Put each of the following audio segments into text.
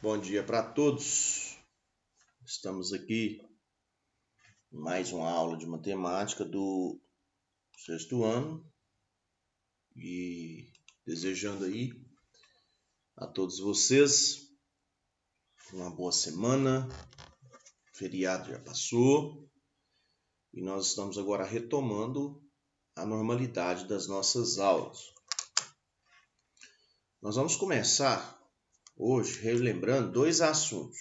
Bom dia para todos. Estamos aqui em mais uma aula de matemática do sexto ano e desejando aí a todos vocês uma boa semana. O feriado já passou e nós estamos agora retomando a normalidade das nossas aulas. Nós vamos começar hoje relembrando dois assuntos.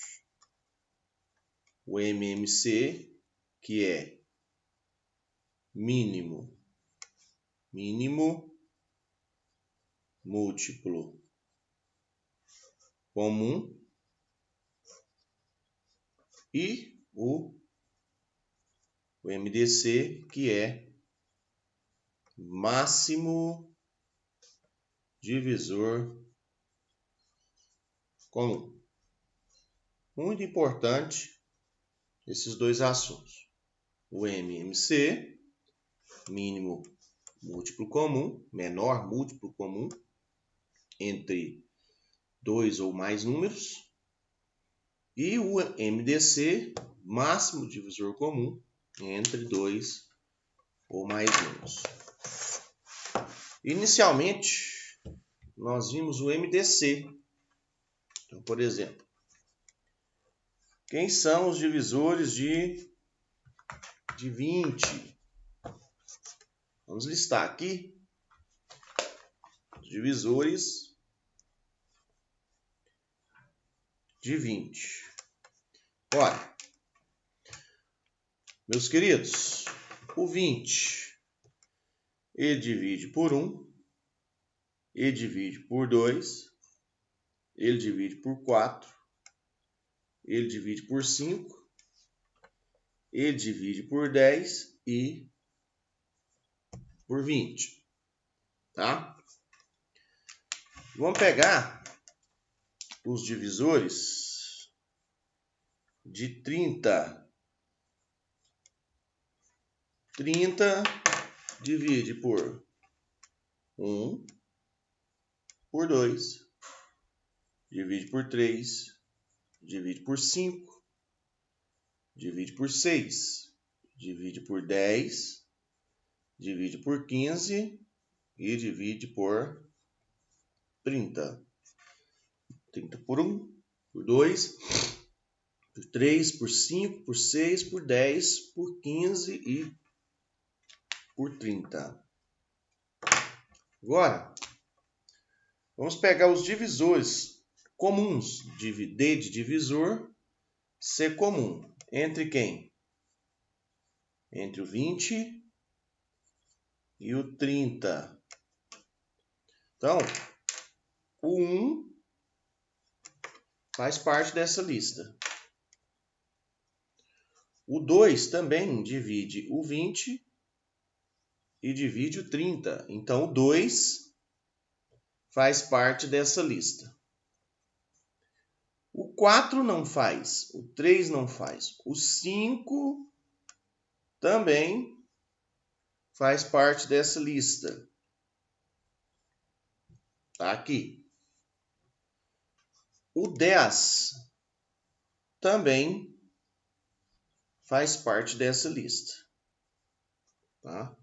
O MMC, que é mínimo múltiplo comum, e o MDC, que é máximo divisor comum. Muito importante esses dois assuntos. O MMC, mínimo múltiplo comum, menor múltiplo comum entre dois ou mais números, e o MDC, máximo divisor comum entre dois ou mais números. Inicialmente, nós vimos o MDC. Então, por exemplo, quem são os divisores de 20? Vamos listar aqui os divisores de 20. Olha, meus queridos, o 20, ele divide por 1, ele divide por 2, ele divide por 4, ele divide por 5, ele divide por 10 e por 20, tá? Vamos pegar os divisores de 30. 30 divide por 1, por 2, divide por 3, divide por 5, divide por 6, divide por 10, divide por 15 e divide por 30. 30 por 1, por 2, por 3, por 5, por 6, por 10, por 15 e por 30. Agora, vamos pegar os divisores comuns. D de divisor, C comum. Entre quem? Entre o 20 e o 30. Então, o 1 faz parte dessa lista. O 2 também divide o 20 e divide o 30. Então, o 2 faz parte dessa lista. O 4 não faz, o 3 não faz. O 5 também faz parte dessa lista. Tá aqui. O 10 também faz parte dessa lista. Tá?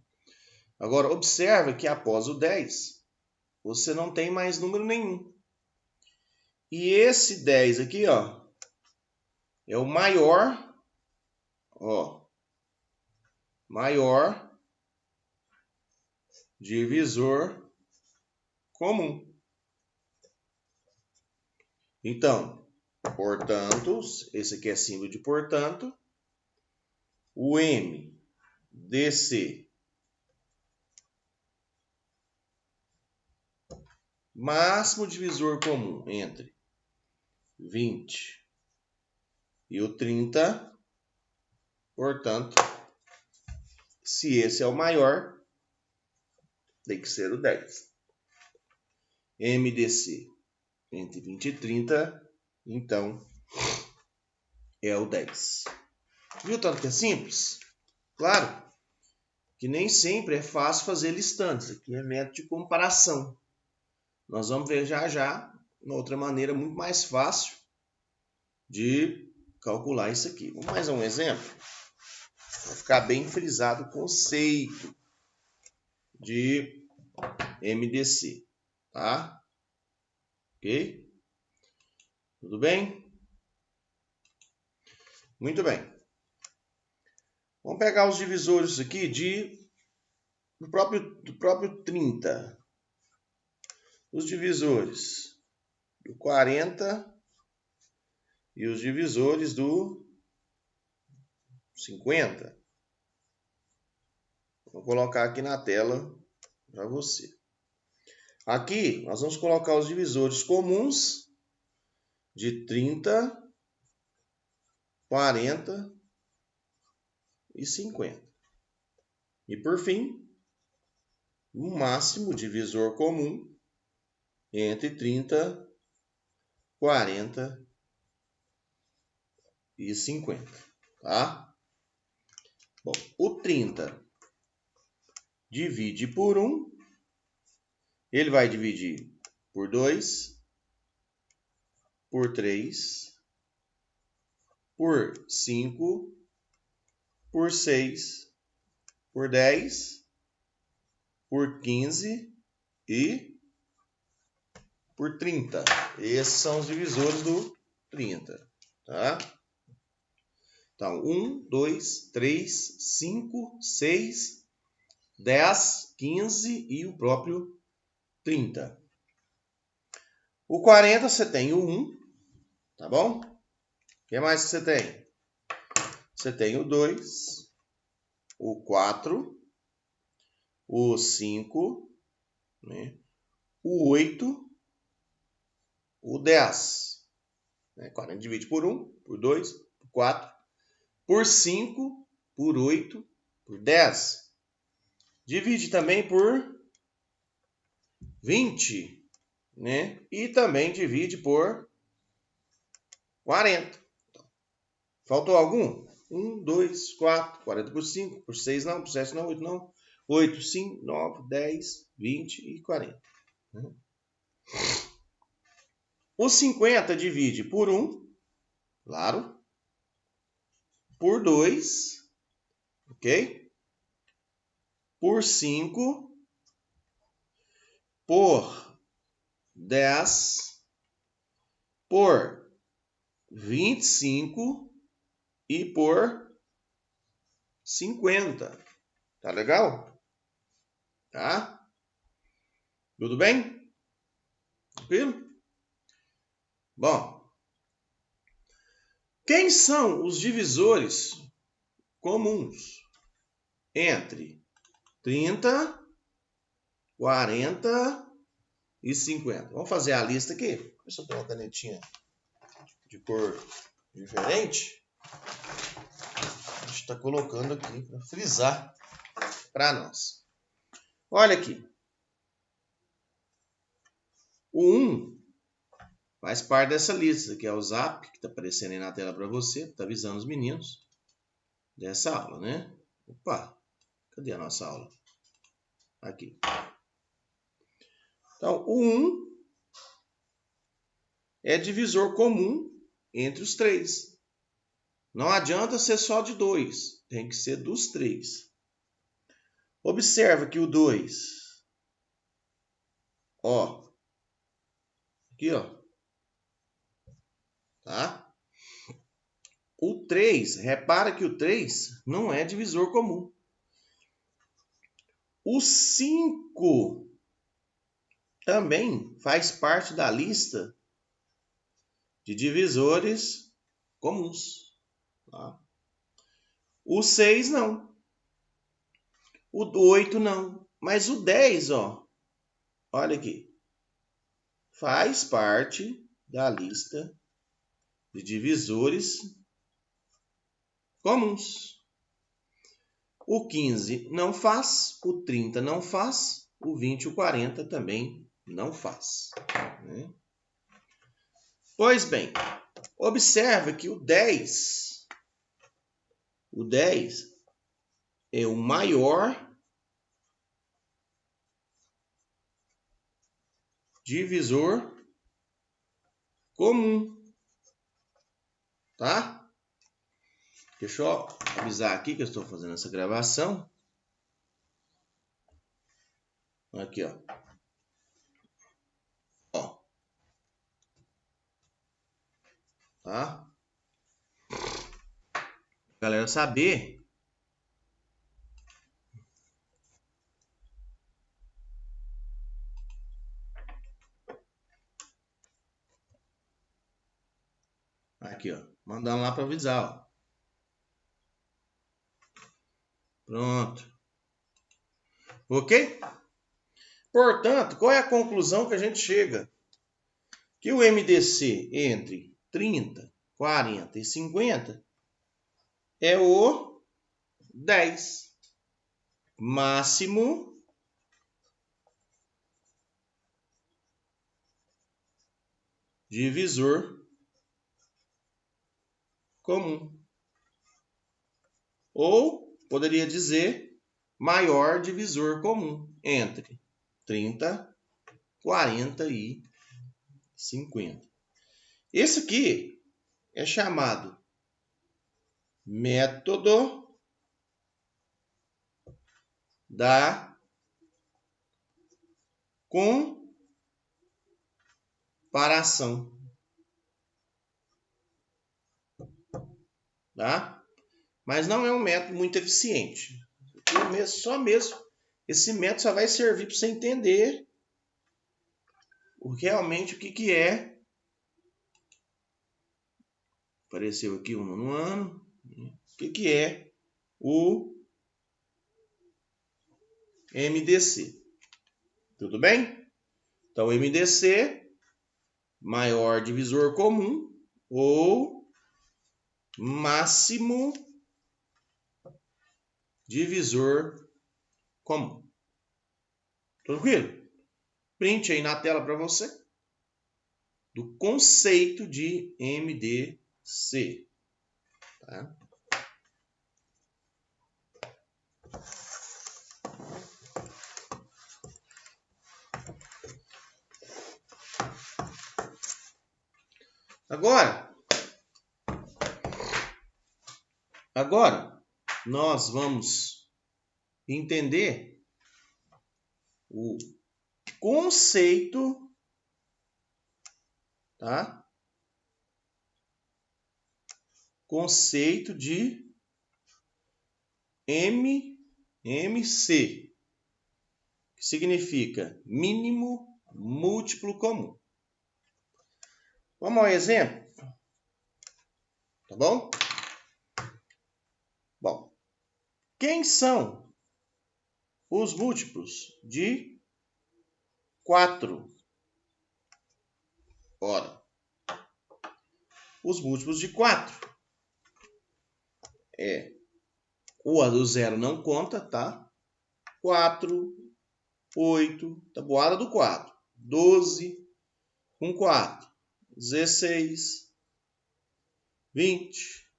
Agora, observa que após o 10, você não tem mais número nenhum. E esse 10 aqui, ó, é o maior, ó, maior divisor comum. Então, portanto, esse aqui é símbolo de portanto, o MDC máximo divisor comum entre 20 e o 30, portanto, se esse é o maior, tem que ser o 10. MDC entre 20 e 30, então, é o 10. Viu tanto que é simples? Claro que nem sempre é fácil fazer listantes. Aqui é método de comparação. Nós vamos ver já uma outra maneira muito mais fácil de calcular isso aqui. Vamos mais um exemplo? Vai ficar bem frisado o conceito de MDC, tá? Ok? Tudo bem? Muito bem. Vamos pegar os divisores aqui do próprio 30. Os divisores do 40 e os divisores do 50. Vou colocar aqui na tela para você. Aqui nós vamos colocar os divisores comuns de 30, 40 e 50. E por fim, o máximo divisor comum entre 30, 40 e 50, tá? Bom, o 30 divide por 1, ele vai dividir por 2, por 3, por 5, por 6, por 10, por 15 e por 30. Esses são os divisores do 30, tá? Então, 1, 2, 3, 5, 6, 10, 15 e o próprio 30. O 40 você tem o 1, tá bom? O que mais que você tem? Você tem o 2, o 4, o 5, né? O 8, o 10. 40 divide por 1, por 2, por 4, por 5, por 8, por 10. Divide também por 20, né? E também divide por 40. Faltou algum? 1, 2, 4, 40 por 5, por 6 não, por 7 não, 8 não. 8, 5, 9, 10, 20 e 40. O 50 divide por 1, claro. Por 2, ok? Por 5, por 10, por 25 e por 50. Tá legal? Tá? Tudo bem? Tranquilo? Bom, quem são os divisores comuns entre 30, 40 e 50? Vamos fazer a lista aqui? Deixa eu ter uma canetinha de cor diferente. A gente está colocando aqui para frisar para nós. Olha aqui. O 1 faz parte dessa lista, que é o Zap, que está aparecendo aí na tela para você, está avisando os meninos dessa aula, né? Opa, cadê a nossa aula? Aqui. Então, o 1 é divisor comum entre os 3. Não adianta ser só de 2, tem que ser dos 3. Observa que o 2, ó, aqui, ó, tá? O 3, repara que o 3 não é divisor comum. O 5 também faz parte da lista de divisores comuns. Tá? O 6 não. O 8 não. Mas o 10, ó, olha aqui, faz parte da lista de divisores comuns. O 15 não faz, o 30 não faz, o 20 e o 40 também não faz. Né? Pois bem, observa que o 10 é o maior divisor comum. tá? Deixa eu avisar aqui que eu estou fazendo essa gravação. Aqui, ó. Ó. Tá? Galera saber. Aqui, ó. Mandando lá para avisar, ó. Pronto. Ok? Portanto, qual é a conclusão que a gente chega? Que o MDC entre 30, 40 e 50 é o 10. Máximo divisor comum. Ou poderia dizer maior divisor comum entre 30, 40 e 50. Esse aqui é chamado método da comparação. Tá? Mas não é um método muito eficiente. Só mesmo esse método só vai servir para você entender realmente o que é. Apareceu aqui um no ano. O que é o MDC. Tudo bem? Então, MDC, maior divisor comum ou máximo divisor comum. Tranquilo? Print aí na tela para você do conceito de MDC. Tá? Agora nós vamos entender o conceito, tá? Conceito de MMC, que significa mínimo múltiplo comum. Vamos ao exemplo? Tá bom? Bom, quem são os múltiplos de 4? Ora, os múltiplos de 4 o do zero não conta, tá? 4, 8, tabuada do 4, 12, com 4, 16, 20,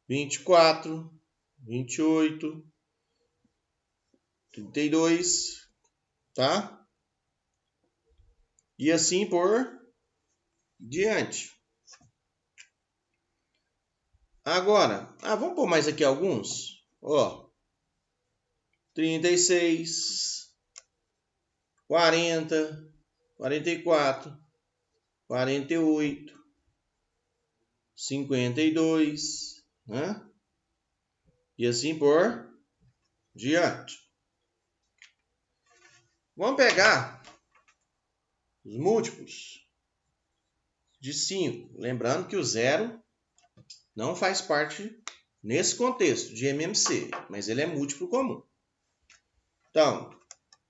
24, 28, 32, tá? E assim por diante. Agora, vamos pôr mais aqui alguns. Ó, 36, 40, 44, 48, 52, né? E assim por diante. Vamos pegar os múltiplos de 5. Lembrando que o zero não faz parte nesse contexto de MMC, mas ele é múltiplo comum. Então,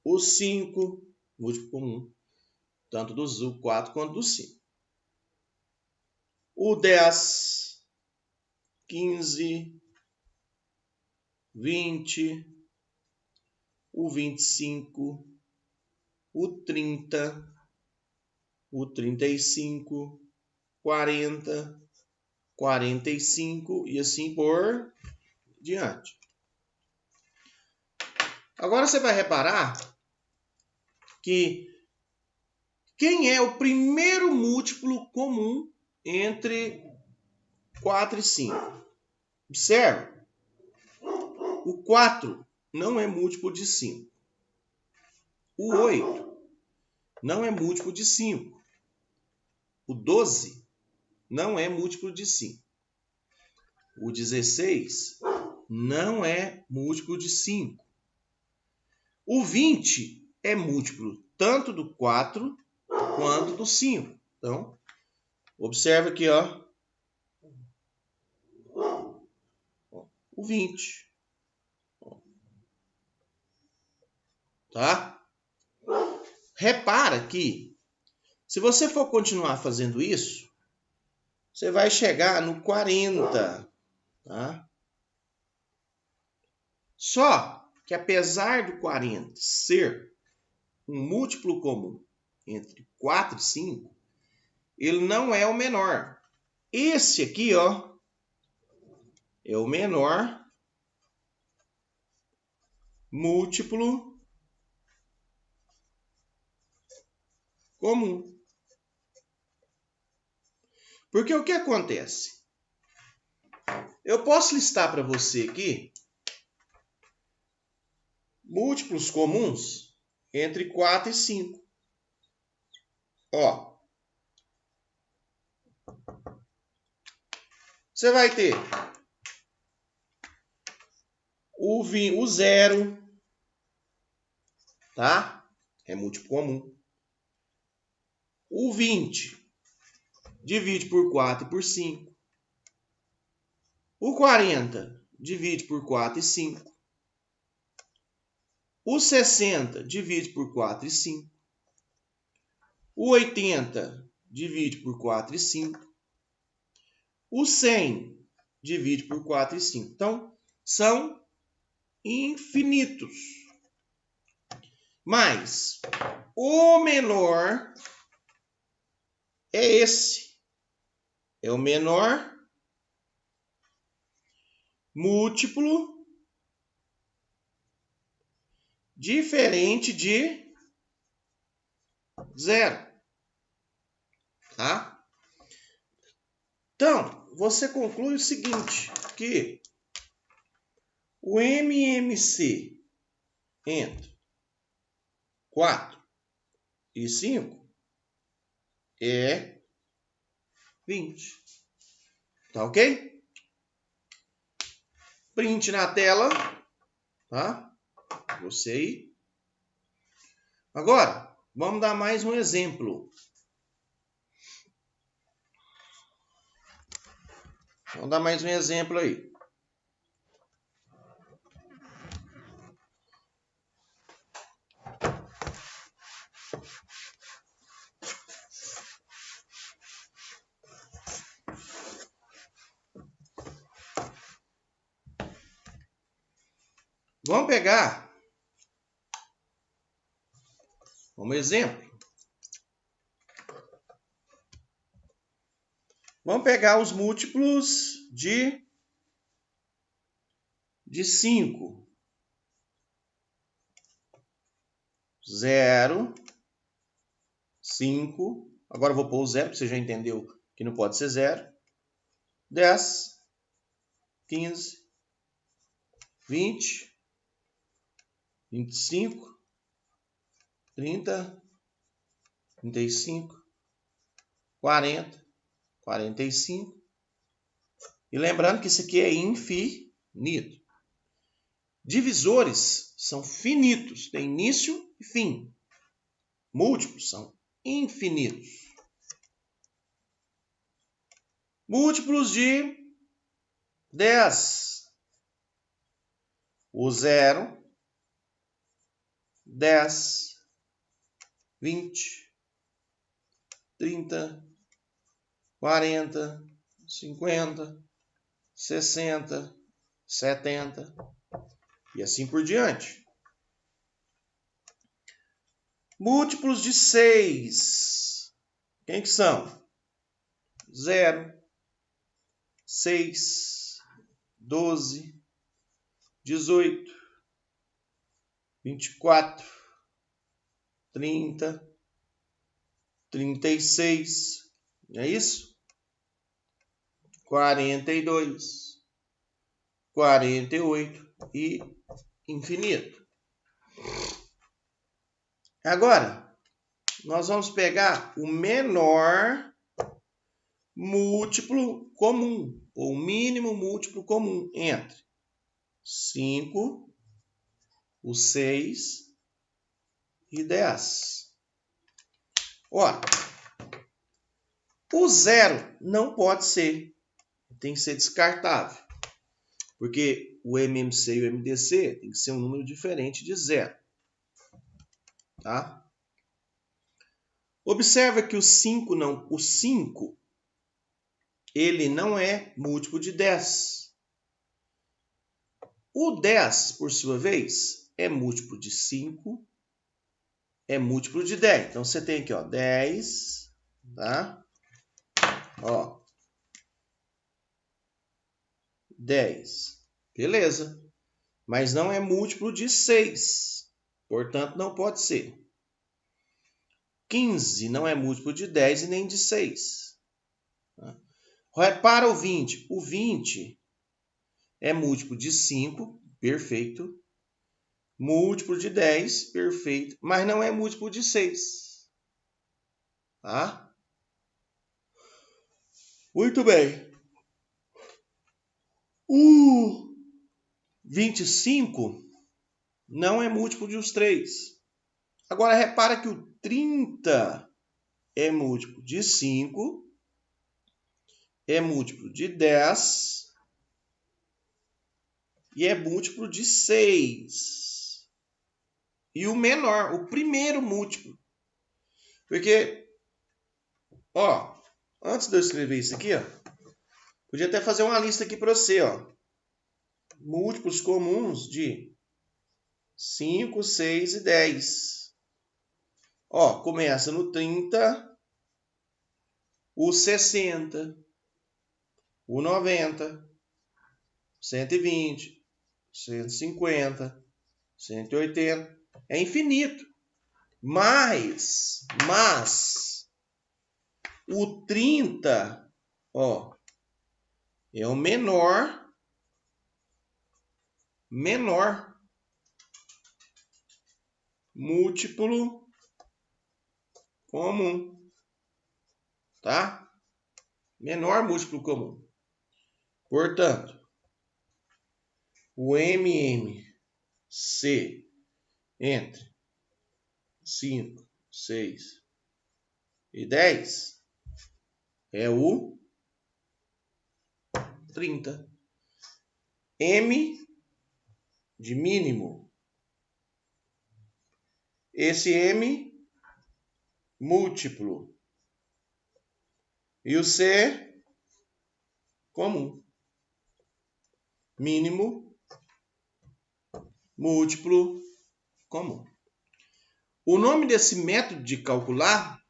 o 5, múltiplo comum, tanto do 4 quanto do 5. O 10, 15, 20, o 25, o 30, o 35, 40, 45 e assim por diante. Agora você vai reparar que quem é o primeiro múltiplo comum entre 4 e 5. Observe. O 4 não é múltiplo de 5. O 8 não é múltiplo de 5. O 12 não é múltiplo de 5. O 16 não é múltiplo de 5. O 20 é múltiplo tanto do 4 quanto do 5. Então, observe aqui, ó. O 20. Tá? Repara que, se você for continuar fazendo isso, você vai chegar no 40. Tá? Só que, apesar do 40 ser um múltiplo comum entre 4 e 5, ele não é o menor. Esse aqui, ó, é o menor múltiplo comum. Porque o que acontece? Eu posso listar para você aqui múltiplos comuns entre 4 e 5. Ó, você vai ter o 0, tá? É múltiplo comum. O 20 divide por 4 e por 5. O 40 divide por 4 e 5. O 60 divide por 4 e 5. O 80 divide por 4 e 5. O 100 divide por 4 e 5. Então, são infinitos. Mas o menor é esse. É o menor múltiplo diferente de 0. Tá? Então, você conclui o seguinte, que o MMC entre 4 e 5 é 20. Tá ok? Print na tela, tá? Você aí. Agora, vamos dar mais um exemplo. Vamos dar mais um exemplo aí. Vamos pegar um exemplo. Vamos pegar os múltiplos de 5. 0, 5. Agora eu vou pôr o 0, porque você já entendeu que não pode ser 0. 10, 15, 20, 25, 30, 35, 40, 45. E lembrando que isso aqui é infinito. Divisores são finitos, tem início e fim. Múltiplos são infinitos. Múltiplos de 10. O 0, 10, 20, 30, 40, 50, 60, 70 e assim por diante. Múltiplos de 6. Quem que são? 0, 6, 12, 18, 24, 30, 36. Não é isso? 42, 48 e infinito. Agora, nós vamos pegar o menor múltiplo comum, ou mínimo múltiplo comum entre 5, o 6 e 10. Ora, o zero não pode ser, tem que ser descartável, porque o MMC e o MDC tem que ser um número diferente de zero. Tá? Observa que o 5 ele não é múltiplo de 10. O 10, por sua vez, é múltiplo de 5, é múltiplo de 10. Então, você tem aqui, ó, 10, tá? Ó, 10. Beleza. Mas não é múltiplo de 6. Portanto, não pode ser. 15 não é múltiplo de 10 e nem de 6. Repara o 20. O 20 é múltiplo de 5, perfeito. Múltiplo de 10, perfeito. Mas não é múltiplo de 6. Tá? Muito bem. O 25 não é múltiplo de os 3. Agora, repara que o 30 é múltiplo de 5, é múltiplo de 10 e é múltiplo de 6. E o menor, o primeiro múltiplo. Porque, ó, antes de eu escrever isso aqui, ó, podia até fazer uma lista aqui para você, ó. Múltiplos comuns de 5, 6 e 10. Ó, começa no 30, o 60, o 90, 120, 150, 180. É infinito. Mas o 30, ó, é o menor múltiplo comum, tá? Menor múltiplo comum. Portanto, o MMC entre 5, 6 e 10 é o 30. M de mínimo. Esse M múltiplo. E o C comum. Mínimo múltiplo comum. O nome desse método de calcular,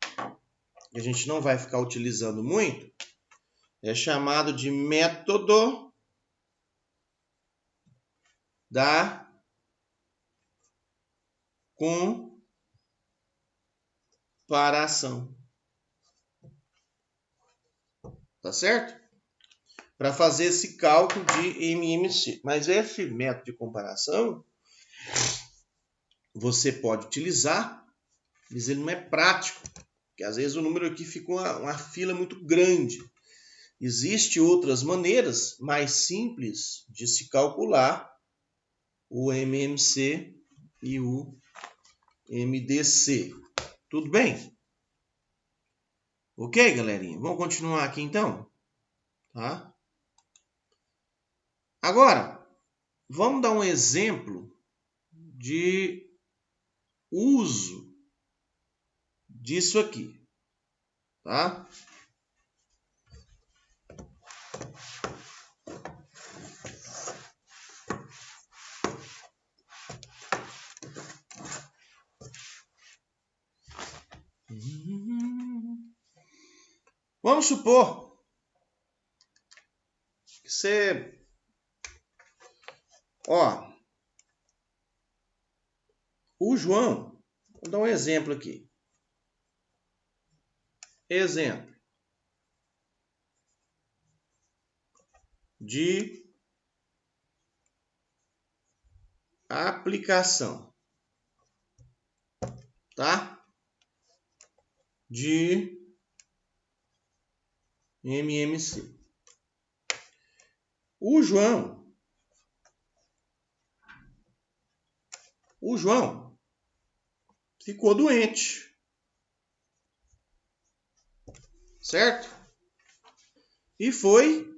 que a gente não vai ficar utilizando muito, é chamado de método da comparação. Tá certo? Para fazer esse cálculo de MMC. Mas esse método de comparação você pode utilizar, mas ele não é prático, porque às vezes o número aqui fica uma fila muito grande. Existem outras maneiras mais simples de se calcular o MMC e o MDC. Tudo bem? Ok, galerinha? Vamos continuar aqui então? Tá? Agora, vamos dar um exemplo de uso disso aqui, tá? Vamos supor que você... Ó, o João, vou dar um exemplo aqui. Exemplo. de aplicação, tá? De MMC. O João ficou doente, certo? E foi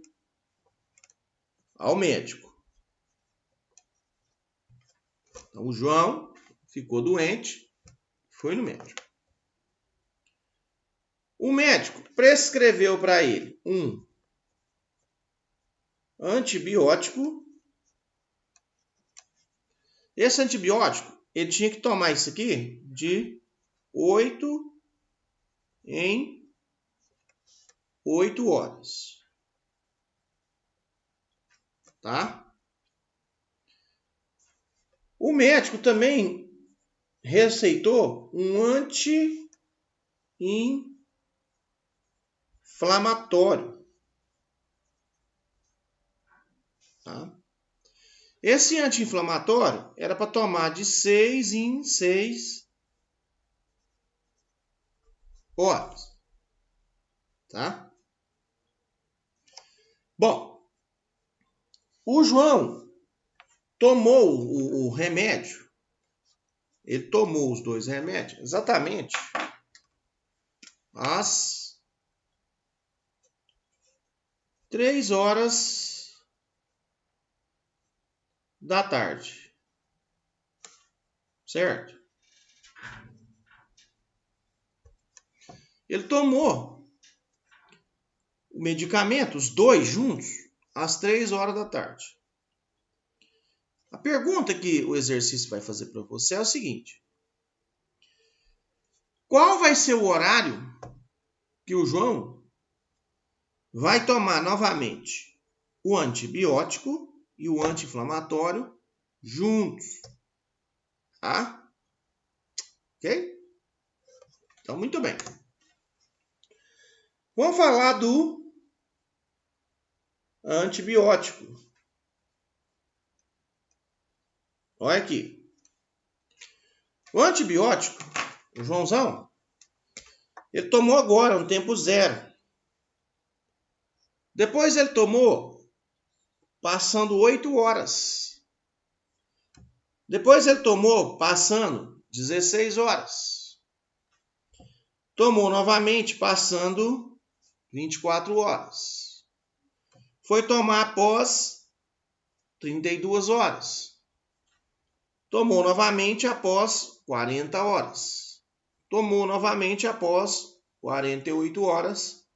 ao médico. Então, o João ficou doente, foi no médico. O médico prescreveu para ele um antibiótico. Esse antibiótico, ele tinha que tomar isso aqui de 8 em 8 horas. Tá? O médico também receitou um anti-inflamatório. Tá? Esse anti-inflamatório era para tomar de 6 em 6 horas. Tá? Bom, o João tomou o remédio. Ele tomou os 2 remédios exatamente às 3 horas da tarde. Certo? Ele tomou o medicamento, os 2 juntos, às 3 horas da tarde. A pergunta que o exercício vai fazer para você é o seguinte: qual vai ser o horário que o João vai tomar novamente o antibiótico e o anti-inflamatório juntos? Tá? Ok? Então, muito bem. Vamos falar do antibiótico. Olha aqui. O antibiótico, o Joãozão, ele tomou agora, no tempo 0. Depois ele tomou passando 8 horas. Depois ele tomou passando 16 horas. Tomou novamente passando 24 horas. Foi tomar após 32 horas. Tomou novamente após 40 horas. Tomou novamente após 48 horas.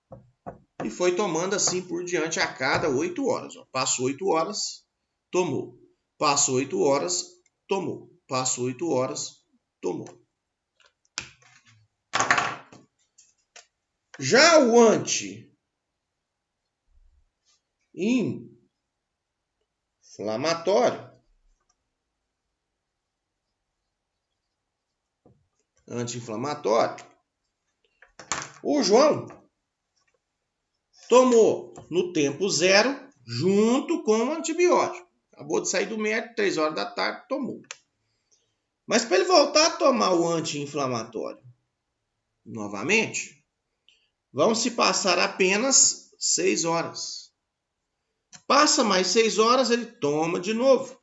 E foi tomando assim por diante a cada 8 horas. Passou 8 horas, tomou. Passou 8 horas, tomou. Passou 8 horas, tomou. Já o anti-inflamatório, o João tomou no tempo 0 junto com o antibiótico. Acabou de sair do médico, 3 horas da tarde, tomou. Mas para ele voltar a tomar o anti-inflamatório novamente, vão se passar apenas 6 horas. Passa mais 6 horas, ele toma de novo.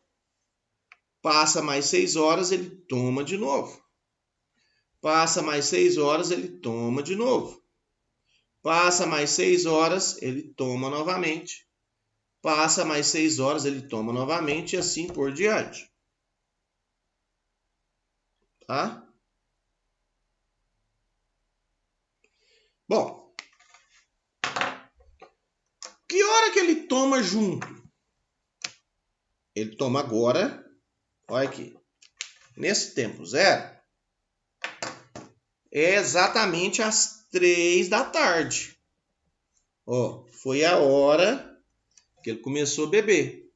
Passa mais 6 horas, ele toma de novo. Passa mais 6 horas, ele toma de novo. Passa mais 6 horas, ele toma novamente. Passa mais 6 horas, ele toma novamente e assim por diante. Tá? Bom, que hora que ele toma junto? Ele toma agora, olha aqui, nesse tempo 0, é exatamente às 3 da tarde. Ó, foi a hora que ele começou a beber.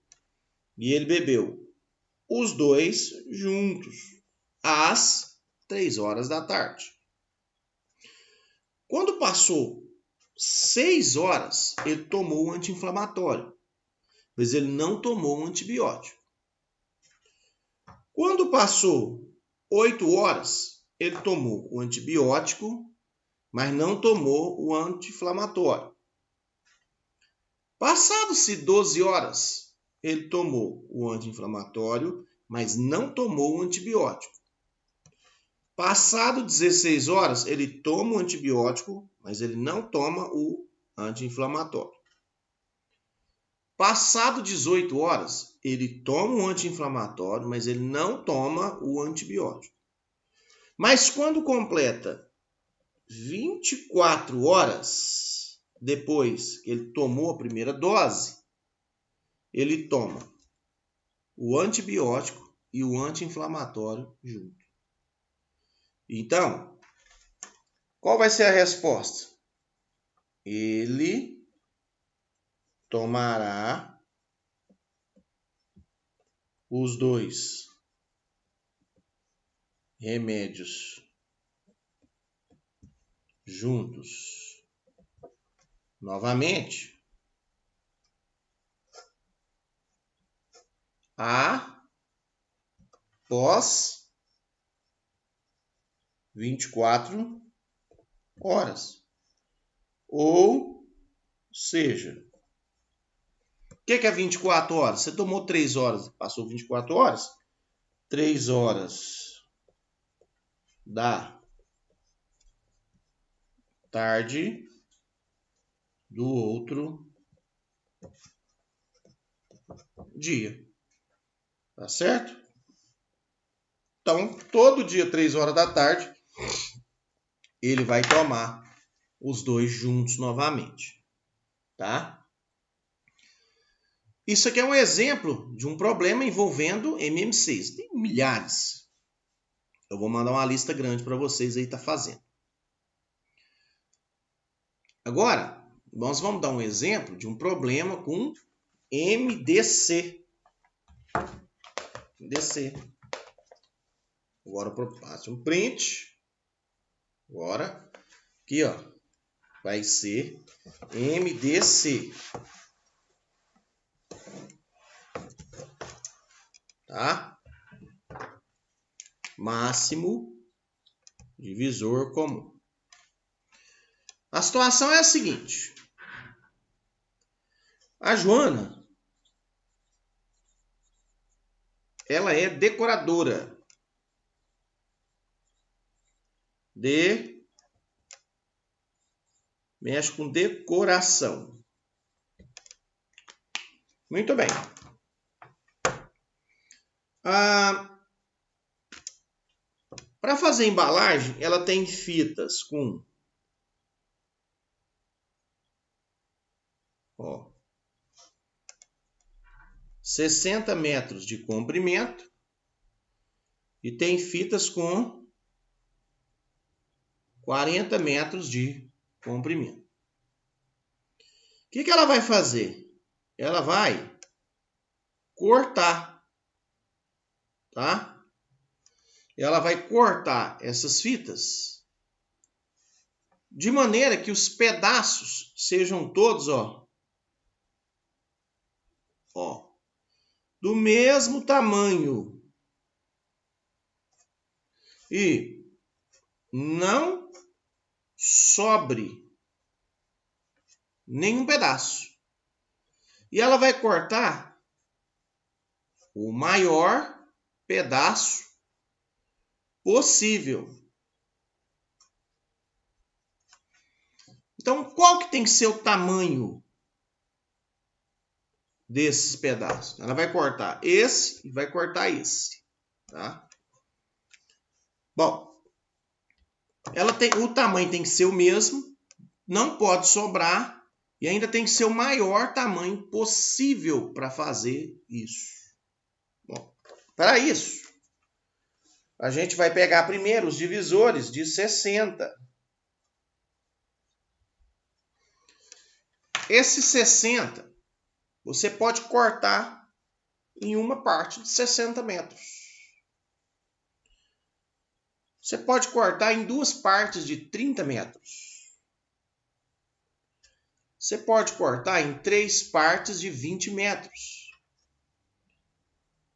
E ele bebeu os 2 juntos, às 3 horas da tarde. Quando passou 6 horas, ele tomou o anti-inflamatório. mas ele não tomou um antibiótico. Quando passou 8 horas, ele tomou o antibiótico, mas não tomou o anti-inflamatório. Passado-se 12 horas, ele tomou o anti-inflamatório, mas não tomou o antibiótico. Passado 16 horas, ele toma o antibiótico, mas ele não toma o anti-inflamatório. Passado 18 horas, ele toma o anti-inflamatório, mas ele não toma o antibiótico. Mas quando completa 24 horas depois que ele tomou a primeira dose, ele toma o antibiótico e o anti-inflamatório junto. Então, qual vai ser a resposta? Ele tomará os dois remédios juntos novamente após 24 horas. Ou seja, o que é 24 horas? Você tomou 3 horas, passou 24 horas? 3 horas da tarde do outro dia. Tá certo? Então, todo dia, 3 horas da tarde, ele vai tomar os dois juntos novamente. Tá? Isso aqui é um exemplo de um problema envolvendo MMCs. Tem milhares. Eu vou mandar uma lista grande para vocês aí tá fazendo. Agora, nós vamos dar um exemplo de um problema com MDC. MDC. Agora eu passo um print. Agora, aqui ó, vai ser MDC. Tá? Máximo divisor comum. A situação é a seguinte. A Joana, ela é decoradora. Mexe com decoração. Muito bem. Para fazer embalagem, ela tem fitas com 60 metros de comprimento e tem fitas com 40 metros de comprimento. O que ela vai fazer? Ela vai cortar, tá? Ela vai cortar essas fitas de maneira que os pedaços sejam todos, do mesmo tamanho e não sobre nenhum pedaço. E ela vai cortar o maior pedaço possível. Então, qual que tem que ser o tamanho desses pedaços? Ela vai cortar esse e vai cortar esse, tá? Bom, o tamanho tem que ser o mesmo, não pode sobrar e ainda tem que ser o maior tamanho possível para fazer isso. Bom, para isso, a gente vai pegar primeiro os divisores de 60. Esse 60, você pode cortar em uma parte de 60 metros. Você pode cortar em duas partes de 30 metros. você pode cortar em 3 partes de 20 metros.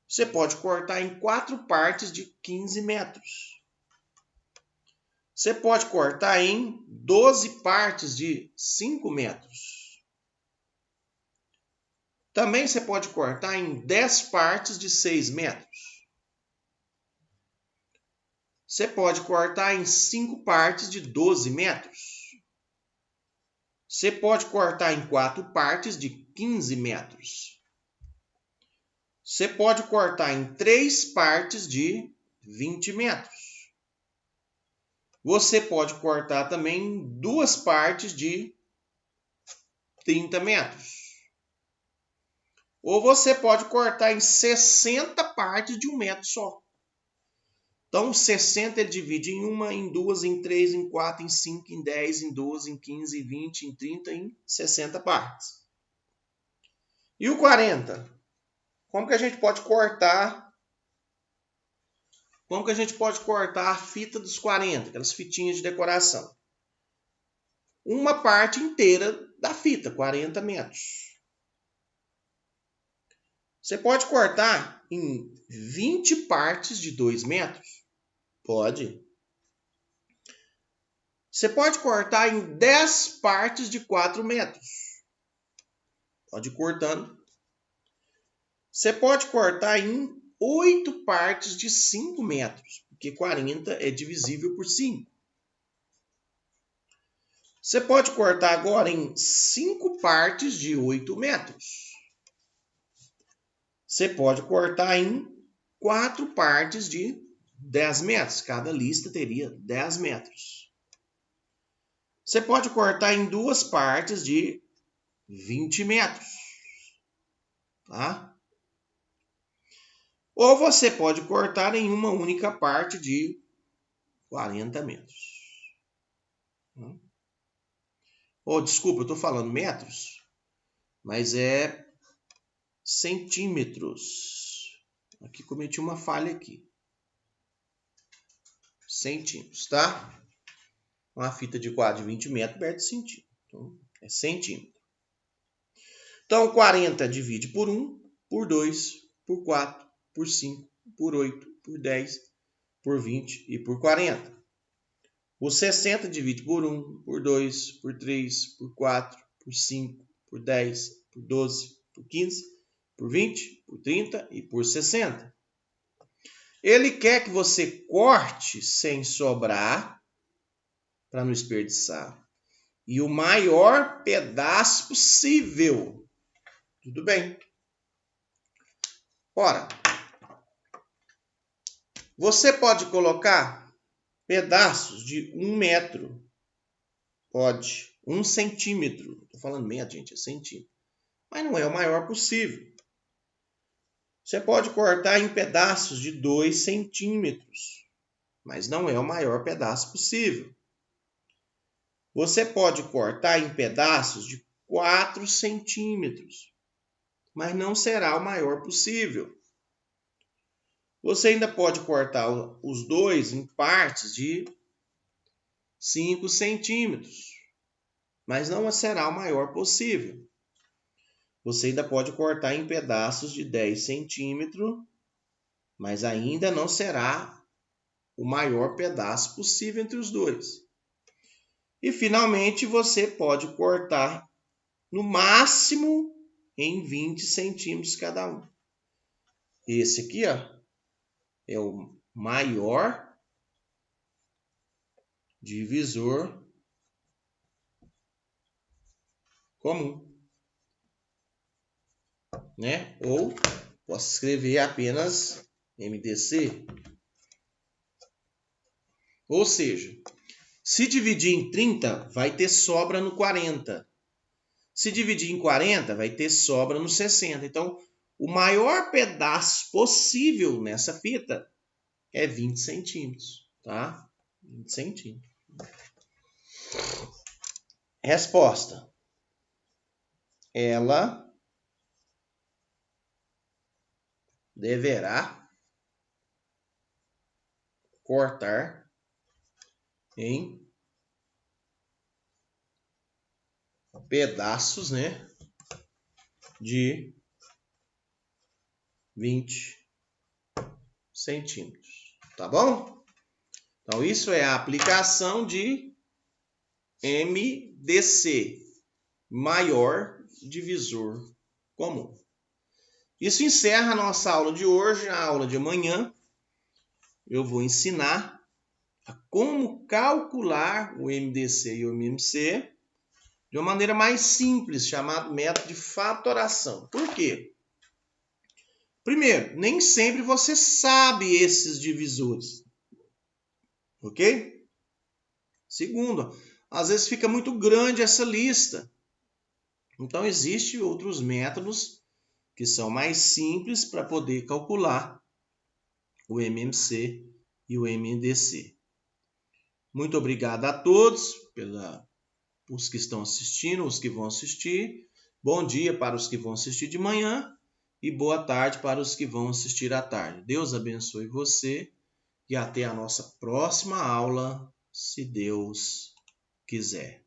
Você pode cortar em 4 partes de 15 metros. Você pode cortar em 12 partes de 5 metros. Também você pode cortar em 10 partes de 6 metros. Você pode cortar em 5 partes de 12 metros. Você pode cortar em 4 partes de 15 metros. Você pode cortar em 3 partes de 20 metros. Você pode cortar também em 2 partes de 30 metros. Ou você pode cortar em 60 partes de 1 metro só. Então, 60 ele divide em 1, em 2, em 3, em 4, em 5, em 10, em 12, em 15, em 20, em 30, em 60 partes. E o 40? Como que a gente pode cortar? Como que a gente pode cortar a fita dos 40, aquelas fitinhas de decoração? Uma parte inteira da fita, 40 metros. Você pode cortar em 20 partes de 2 metros? Pode. Você pode cortar em 10 partes de 4 metros? Pode ir cortando. Você pode cortar em 8 partes de 5 metros, porque 40 é divisível por 5. Você pode cortar agora em 5 partes de 8 metros. Você pode cortar em 4 partes de 10 metros. Cada lista teria 10 metros. Você pode cortar em 2 partes de 20 metros. Tá? Ou você pode cortar em uma única parte de 40 metros. Oh, desculpa, eu estou falando metros, mas é centímetros. Aqui cometi uma falha aqui. Centímetros, tá? Uma fita de quadro de 20 metros perde centímetro. Então, é centímetro. Então, 40 divide por 1, por 2, por 4, por 5, por 8, por 10, por 20 e por 40. O 60 divide por 1, por 2, por 3, por 4, por 5, por 10, por 12, por 15, por 20, por 30 e por 60. Ele quer que você corte sem sobrar, para não desperdiçar, e o maior pedaço possível. Tudo bem. Ora, você pode colocar pedaços de 1 metro. Pode. 1 centímetro. Estou falando metro, gente, é centímetro. Mas não é o maior possível. Você pode cortar em pedaços de 2 centímetros. Mas não é o maior pedaço possível. Você pode cortar em pedaços de 4 centímetros. Mas não será o maior possível. Você ainda pode cortar os dois em partes de 5 centímetros, mas não será o maior possível. Você ainda pode cortar em pedaços de 10 centímetros, mas ainda não será o maior pedaço possível entre os dois. E finalmente você pode cortar no máximo em 20 centímetros cada um. Esse aqui, ó, é o maior divisor comum, né? Ou posso escrever apenas MDC. Ou seja, se dividir em 30, vai ter sobra no 40. Se dividir em 40, vai ter sobra no 60. Então, o maior pedaço possível nessa fita é 20 centímetros, tá? 20 centímetros. Resposta. Ela deverá cortar em pedaços, né, de 20 centímetros, tá bom? Então, isso é a aplicação de MDC, maior divisor comum. Isso encerra a nossa aula de hoje. A aula de amanhã eu vou ensinar a como calcular o MDC e o MMC de uma maneira mais simples, chamado método de fatoração. Por quê? Primeiro, nem sempre você sabe esses divisores, ok? Segundo, às vezes fica muito grande essa lista. Então, existem outros métodos que são mais simples para poder calcular o MMC e o MDC. Muito obrigado a todos, os que estão assistindo, os que vão assistir. Bom dia para os que vão assistir de manhã e boa tarde para os que vão assistir à tarde. Deus abençoe você e até a nossa próxima aula, se Deus quiser.